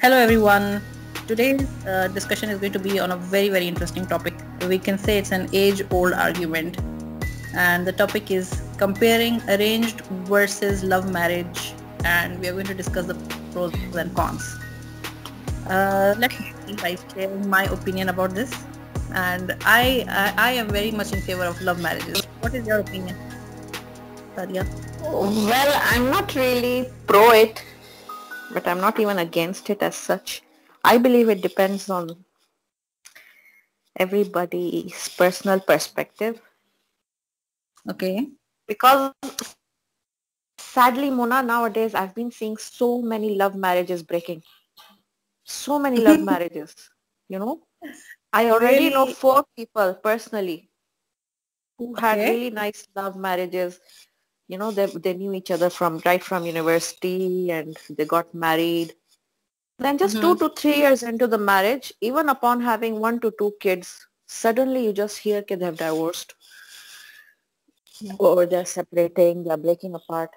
Hello everyone. Today's discussion is going to be on a very interesting topic. We can say it's an age-old argument, and the topic is comparing arranged versus love marriage, and we are going to discuss the pros and cons. Let me begin by sharing my opinion about this, and I am very much in favor of love marriages. What is your opinion, Sadia? Well, I'm not really pro it, but I'm not even against it as such. I believe it depends on everybody's personal perspective Okay. because sadly, Mona, nowadays I've been seeing so many love marriages breaking. So many love marriages, you know. I already know Really? 4 people personally who had Okay. really nice love marriages. You know, they knew each other from university and they got married. Then just Mm-hmm. 2 to 3 years into the marriage, even upon having 1 to 2 kids, suddenly you just hear that they've divorced or they're separating, they're breaking apart.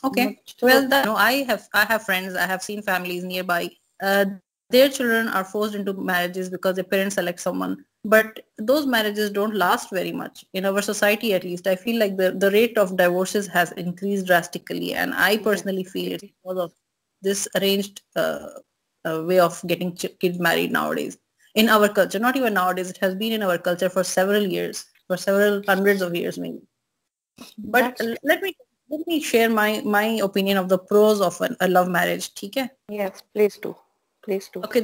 Okay. So, Well, I have friends. I have seen families nearby. Their children are forced into marriages because their parents select someone. But those marriages don't last very much. In our society, at least, I feel like the rate of divorces has increased drastically, and I yes, personally feel it it's because of this arranged way of getting kids married nowadays. In our culture, not even nowadays, it has been in our culture for several years, for several hundreds of years maybe. But that's let me share my opinion of the pros of a love marriage. Okay. yes, please do. Please do. Okay.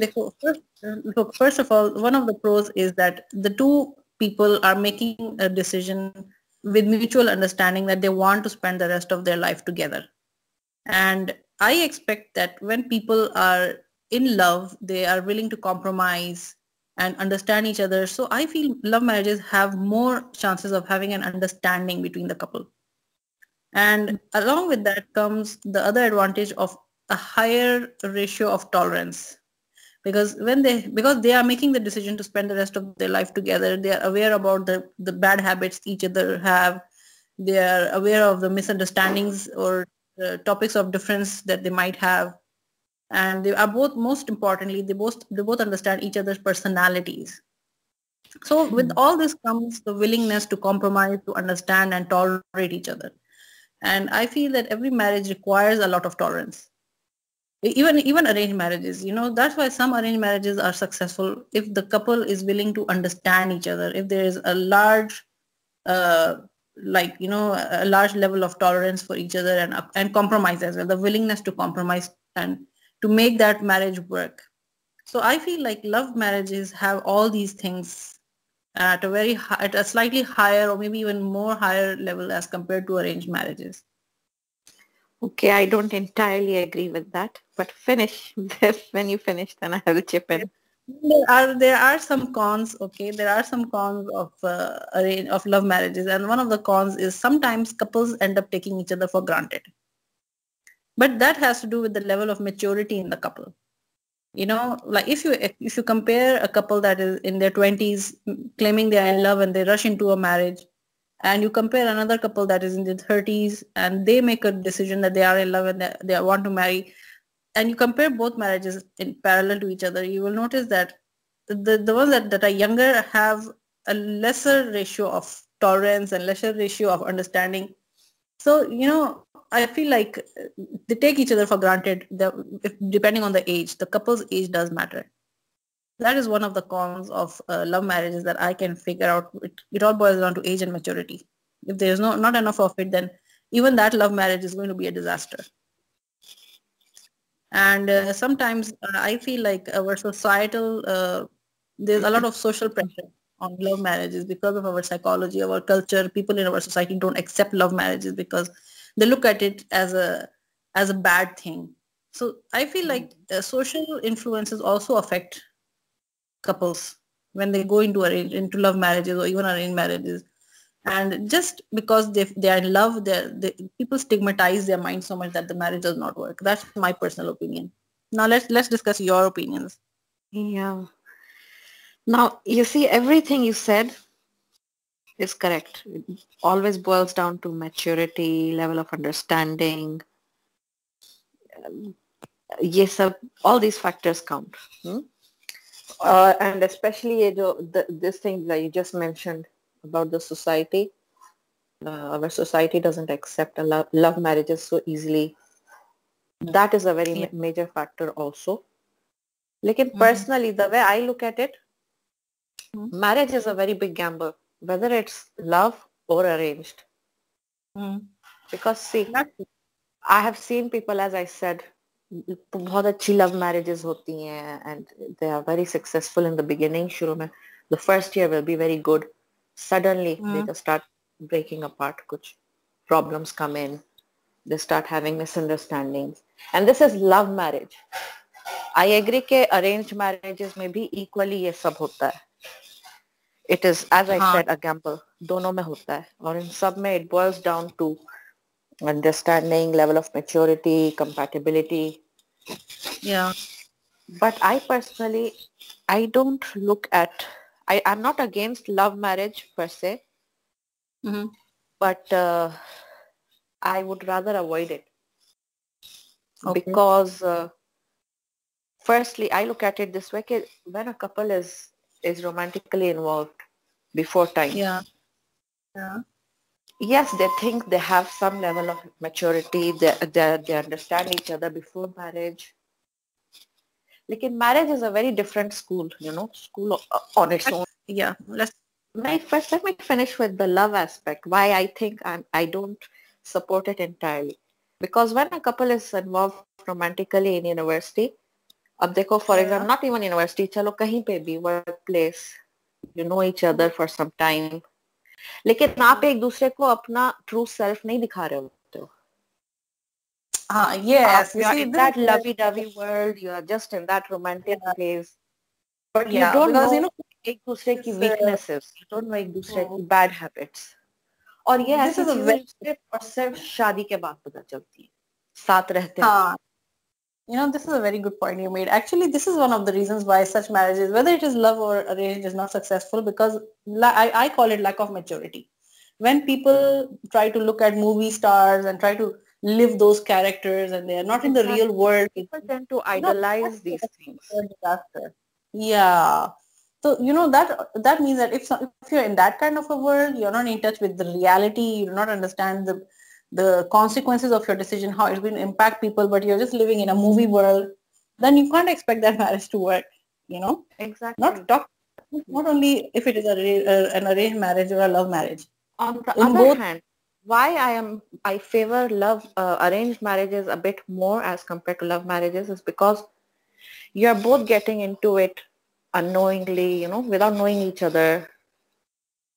Look, first of all, one of the pros is that the two people are making a decision with mutual understanding that they want to spend the rest of their life together. And I expect that when people are in love, they are willing to compromise and understand each other. So I feel love marriages have more chances of having an understanding between the couple. And along with that comes the other advantage of a higher ratio of tolerance. Because they are making the decision to spend the rest of their life together, they are aware about the bad habits each other have. They are aware of the misunderstandings or topics of difference that they might have. And they are both, most importantly, they both understand each other's personalities. So with all this comes the willingness to compromise, to understand and tolerate each other. And I feel that every marriage requires a lot of tolerance. Even arranged marriages, that's why some arranged marriages are successful if the couple is willing to understand each other, if there is a large uh, a large level of tolerance for each other, and compromise as well, the willingness to compromise and to make that marriage work. So I feel like love marriages have all these things at at a slightly higher or maybe even more higher level as compared to arranged marriages. Okay, I don't entirely agree with that, but finish this. When you finish, then I will chip in. There are some cons. Okay, there are some cons of of love marriages, and one of the cons is sometimes couples end up taking each other for granted. But that has to do with the level of maturity in the couple. Like if you compare a couple that is in their 20s claiming they are in love and they rush into a marriage, and you compare another couple that is in their 30s and they make a decision that they are in love and they want to marry, and you compare both marriages in parallel to each other, you will notice that the ones that are younger have a lesser ratio of tolerance and lesser ratio of understanding. So, I feel like they take each other for granted. Depending on the age, the couple's age does matter. That is one of the cons of love marriages that I can figure out. It all boils down to age and maturity. If there is not enough of it, then even that love marriage is going to be a disaster. And sometimes I feel like our societal, there's a lot of social pressure on love marriages because of our psychology, our culture. People in our society don't accept love marriages because they look at it as a bad thing. So I feel like social influences also affect couples when they go into love marriages or even arranged marriages. And just because they are in love, people stigmatize their mind so much that the marriage does not work. That's my personal opinion. Now let's discuss your opinions. Yeah. Now, you see, everything you said is correct. It always boils down to maturity, level of understanding. ये सब, all these factors count. And especially ये जो this thing that you just mentioned about the society. Our society doesn't accept love marriages so easily. That is a very Yeah. major factor also. Lekin Mhm. personally, the way I look at it, Mhm. marriage is a very big gamble, whether it's love or arranged. Mhm. Because see, That's I have seen people, as I said, बहुत अच्छी love marriages होती हैं and they are very successful in the beginning. शुरू में the first year will be very good. Suddenly they Mhm. just start breaking apart. कुछ problems come in. They start having misunderstandings. And this is love marriage. I agree कि arranged marriages में भी equally ये सब होता है. It is, as I हाँ. said, a gamble. दोनों में होता है. और इन सब में it boils down to understanding, level of maturity, compatibility. Yeah. But I personally, I don't look at, I'm not against love marriage per se, Mhm. but I would rather avoid it Okay. because firstly, I look at it this way, when a couple is romantically involved before time, Yeah. Yeah. yes, they think they have some level of maturity, they understand each other before marriage. Like marriage is a very different school, school on its own. Yeah. Let's. Let me finish with the love aspect. Why I think I don't support it entirely. Because when a couple is involved romantically in university, अब देखो for Yeah. example, not even university, चलो कहीं पे भी workplace, you know each other for some time. लेकिन आप एक दूसरे को अपना true self नहीं दिखा रहे होते हो. Yes. You You are see, in this is that lovey-dovey world. You are just in that romantic yeah, phase. But you yeah, don't because know एक दूसरे की this weaknesses. You don't know एक दूसरे uh, की bad habits. और ये this ऐसी is a चीजें very जो सिर्फ और सिर्फ शादी के बाद पता चलती है, साथ रहते हैं. हाँ. This is a very good point you made. Actually, this is one of the reasons why such marriages, whether it is love or arranged, is not successful because I call it lack of maturity. When people try to look at movie stars and try to live those characters and they are not in the real Exactly. world, People tend to that's idolize these things. a disaster. Yeah. So that means that if you're in that kind of a world, you're not in touch with the reality, you do not understand the consequences of your decision, how it's going to impact people, but you're just living in a movie world, then you can't expect that marriage to work. You know, Exactly. not talk not only if it is an arranged marriage or a love marriage. On the In other both, hand, why I favor love arranged marriages a bit more as compared to love marriages is because you're both getting into it unknowingly, without knowing each other.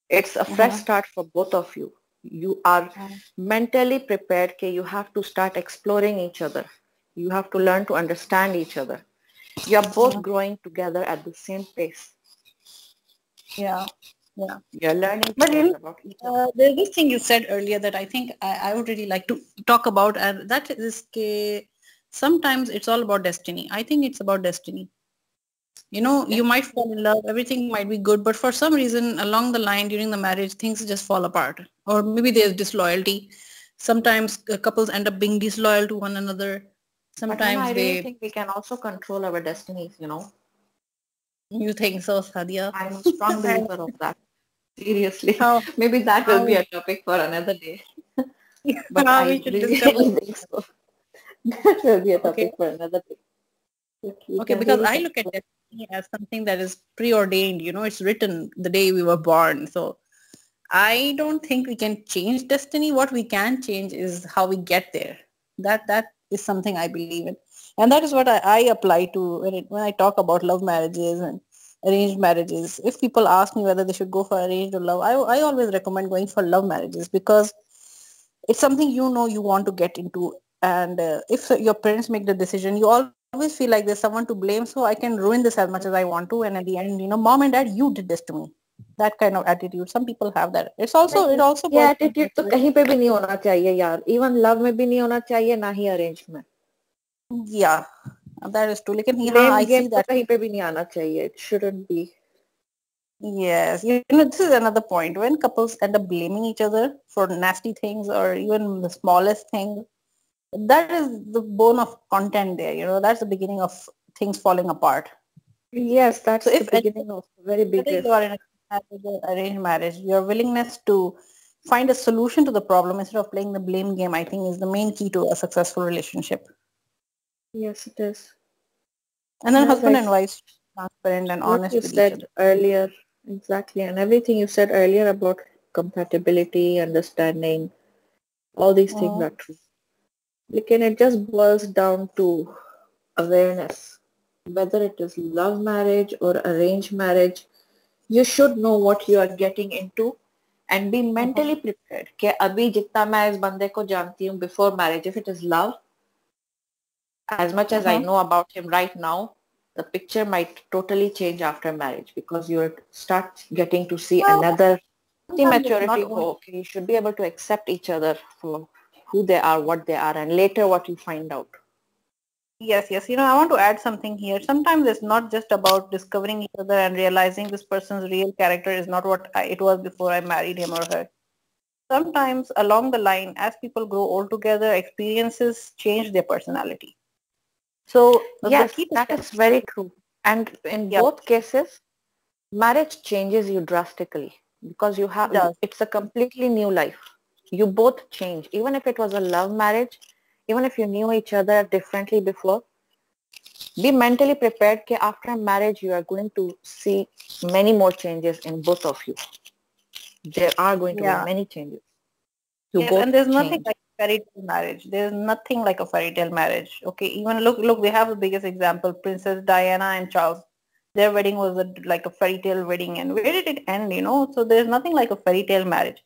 It's a fresh uh-huh, start for both of you. You are mentally prepared that you have to start exploring each other. You have to learn to understand each other. You are both uh-huh, growing together at the same pace. yeah, yeah. You're learning But together about each other. there's this thing you said earlier that I think I would really like to talk about, and that is sometimes it's all about destiny. I think it's about destiny. You Okay? might fall in love, everything might be good, but for some reason along the line during the marriage, things just fall apart. Or maybe there's disloyalty. Sometimes couples end up being disloyal to one another. But I Sometimes really think we can also control our destinies. you think so, Sadia? I'm a strong And believer of that. Seriously. how, Maybe that will be how, a topic for another day. But how I we should really discuss. think so. That will be a Okay. topic for another day. But we Okay, can because really I look at control. destiny as something that is preordained, it's written the day we were born. So I don't think we can change destiny. What we can change is how we get there. That is something I believe in. And that is what I apply to when I talk about love marriages and arranged marriages. If people ask me whether they should go for arranged or love, I always recommend going for love marriages because it's something you want to get into. And if your parents make the decision, you always feel like there's someone to blame, so I can ruin this as much as I want to, and at the end, mom and dad, you did this to me. That kind of attitude, some people have that. It also ये boils down attitude तो to कहीं पे भी नहीं होना चाहिए यार. Even love में भी नहीं होना चाहिए, ना ही अरेंज में. yeah, that is true. लेकिन यहाँ ब्लेम I गेम see तो that. कहीं पे भी नहीं आना चाहिए. It shouldn't be. Yes, this is another point when couples end up blaming each other for nasty things or even the smallest thing. that is the bone of content there. That's the beginning of things falling apart. Yes, So that's the if beginning of a very big whether you rift. are in a arranged marriage, your willingness to find a solution to the problem instead of playing the blame game, I think, is the main key to a successful relationship. Yes, it is. And And then as husband I and wife, transparent and what you honest with each said other. earlier, exactly, and everything you said earlier about compatibility, understanding, all these things Mm. are true. Again, it just boils down to awareness. Whether it is love marriage or arranged marriage, you should know what you are getting into and be mentally prepared कि अभी जितना मैं इस बंदे को जानती हूँ before marriage, if it is love, as much as I Mm-hmm. know about him right now, the picture might totally change after marriage because you start getting to see Well, another the sometimes it's not maturity. only. Oh, okay, you should be able to accept each other for who they are, what they are, and later what you find out. Yes, yes. I want to add something here. Sometimes it's not just about discovering each other and realizing this person's real character is not what it was before I married him or her. Sometimes along the line, as people grow old together, experiences change their personality. So the Yes, key to that is very true. And in yeah, both cases, marriage changes you drastically because you it have does. it's a completely new life. You both change. Even if it was a love marriage, even if you knew each other differently before, be mentally prepared that after marriage you are going to see many more changes in both of you. There are going to be Yeah. many changes. You Yes, and both there's nothing change. like fairy tale marriage. There's nothing like a fairy tale marriage. Okay, even look, we have the biggest example, Princess Diana and Charles. Their wedding was like a fairy tale wedding, and where did it end? So there's nothing like a fairy tale marriage.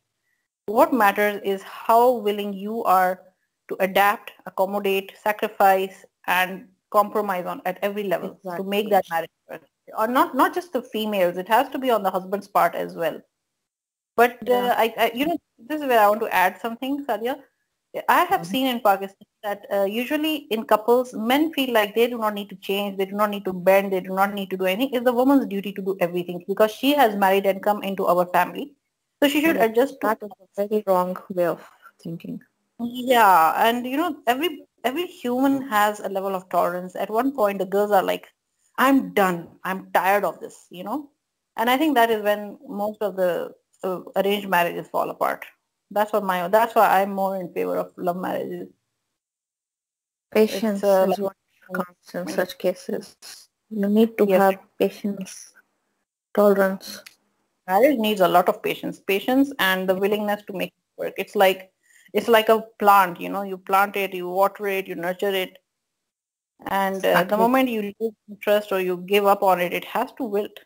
What matters is how willing you are to adapt, accommodate, sacrifice, and compromise on at every level to make Exactly. that marriage work. Or not just the females. It has to be on the husband's part as well. But Yeah. this is where I want to add something, Sadia. I have Mhm. seen in Pakistan that usually in couples, men feel like they do not need to change, they do not need to bend, they do not need to do anything. It's the woman's duty to do everything because she has married and come into our family. So she should But adjust to. that is a very wrong way of thinking. Yeah, and every human has a level of tolerance. At one point, the girls are like, "I'm done. I'm tired of this." And I think that is when most of the arranged marriages fall apart. That's why I'm more in favor of love marriages. It's Patience is like what counts in such cases. You need to yes, have patience, tolerance. marriage needs a lot of patience and the willingness to make it work. It's like a plant. You plant it, you water it, you nurture it. And the Exactly. moment you lose interest or you give up on it, it has to wilt.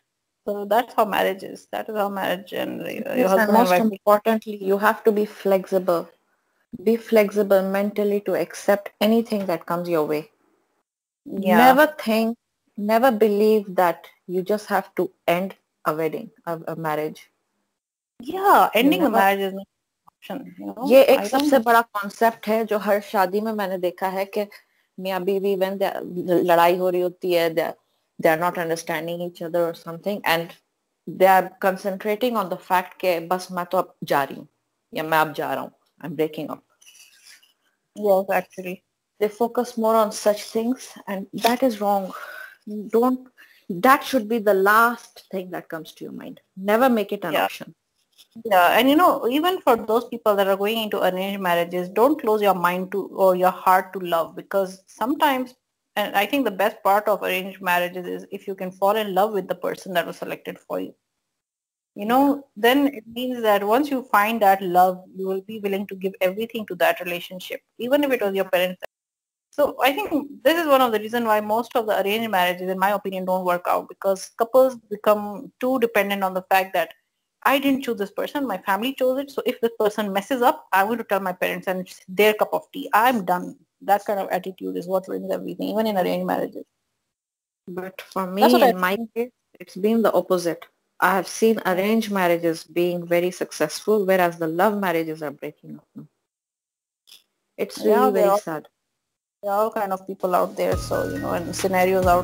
So that's how marriage is. That is how marriage and your Yes, and husband and most wife. importantly, you have to be flexible. Be flexible mentally to accept anything that comes your way. Yeah, Never believe that you just have to end a wedding, a marriage. yeah. You Ending the never. marriage is not an option. ये एक I don't सबसे think. बड़ा concept है जो हर शादी में मैंने देखा है कि मियाँ बीवी when लड़ाई हो रही होती है they are not understanding each other or something and they are concentrating on the fact कि बस मैं तो अब जा रही हूँ या मैं अब जा रहा हूँ I'm breaking up. Yes, actually. They focus more on such things and that is wrong. Don't that should be the last thing that comes to your mind. Never make it an Yeah. option. Yeah, and even for those people that are going into arranged marriages, don't close your mind to or your heart to love because sometimes, and I think the best part of arranged marriages is if you can fall in love with the person that was selected for you. Yeah. Then it means that once you find that love, you will be willing to give everything to that relationship, even if it was your parents. So I think this is one of the reasons why most of the arranged marriages, in my opinion, don't work out because couples become too dependent on the fact that I didn't choose this person, my family chose it. So if this person messes up, I'm going to tell my parents and it's their cup of tea. I'm done. That kind of attitude is what ruins everything, even in arranged marriages. But for That's what me, I in my think. case, it's been the opposite. I have seen arranged marriages being very successful, whereas the love marriages are breaking up now. It's Yeah, really there very are sad. there are all kind of people out there. So and scenarios out